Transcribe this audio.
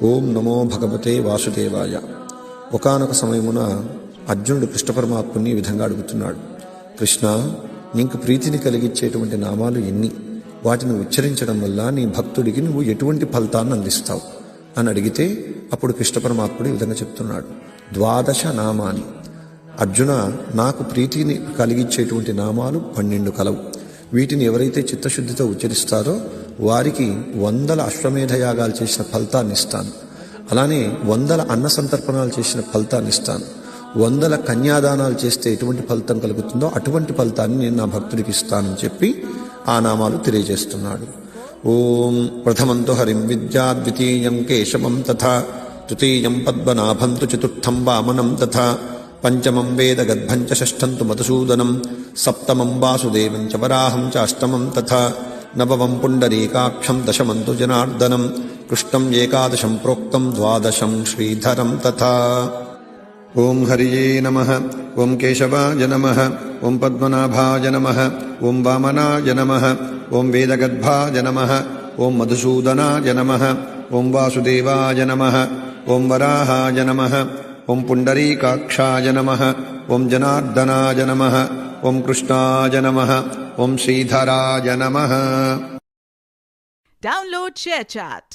ఓం నమో భగవతే వాసుదేవాయ. ఒకానొక సమయమున అర్జునుడు కృష్ణ పరమాత్ముని ఈ విధంగా అడుగుతున్నాడు. కృష్ణ, నీకు ప్రీతిని కలిగించేటువంటి నామాలు ఎన్ని? వాటిని ఉచ్చరించడం వల్ల నీ భక్తుడికి నువ్వు ఎటువంటి ఫలితాన్ని అందిస్తావు అని అడిగితే అప్పుడు కృష్ణ పరమాత్ముడు ఈ విధంగా చెప్తున్నాడు. 12 నామాని. అర్జున, నాకు ప్రీతిని కలిగించేటువంటి నామాలు 12 కలవు. వీటిని ఎవరైతే చిత్తశుద్ధితో ఉచ్చరిస్తారో వారికి 100 అశ్వమేధ యాగాలు చేసిన ఫలితాన్ని ఇస్తాను. అలానే 100 అన్న సంతర్పణాలు చేసిన ఫలితాన్ని ఇస్తాను. 100 కన్యాదానాలు చేస్తే ఎటువంటి ఫలితం కలుగుతుందో అటువంటి ఫలితాన్ని నేను నా భక్తుడికి ఇస్తానని చెప్పి ఆ నామాలు తెలియజేస్తున్నాడు. ఓం ప్రథమంతు హరిం విద్యా, ద్వితీయం కేశవం తథా, తృతీయం పద్మనాభం తు, చతుర్థం వామనం తథా, పంచమం వేదగద్భం చ, షష్ఠం తు మధుసూదనం, సప్తమం వాసుదేవం చ, వరాహం చ, అష్టమం తథా, నవమం పుండరీకాక్షం, దశమం తు జనార్దనం, కృష్ణం ఏకాదశం ప్రోక్తం, 12 శ్రీధరం తథా. ఓం హరియే నమః. ఓం కేశవాయ నమః. ఓం పద్మనాభాయ నమః. ఓం వామనాయ నమః. ఓం వేదగద్భాయ నమః. ఓం మధుసూదనాయ నమః. ఓం వాసుదేవాయ నమః. ఓం వరాహాయ నమః. ఓం పుండరీకాక్షాయ నమః. ఓం జనార్దనాయ నమః. ఓం కృష్ణాయ నమః. ఓం శ్రీధరాయ నమః. Download ShareChat.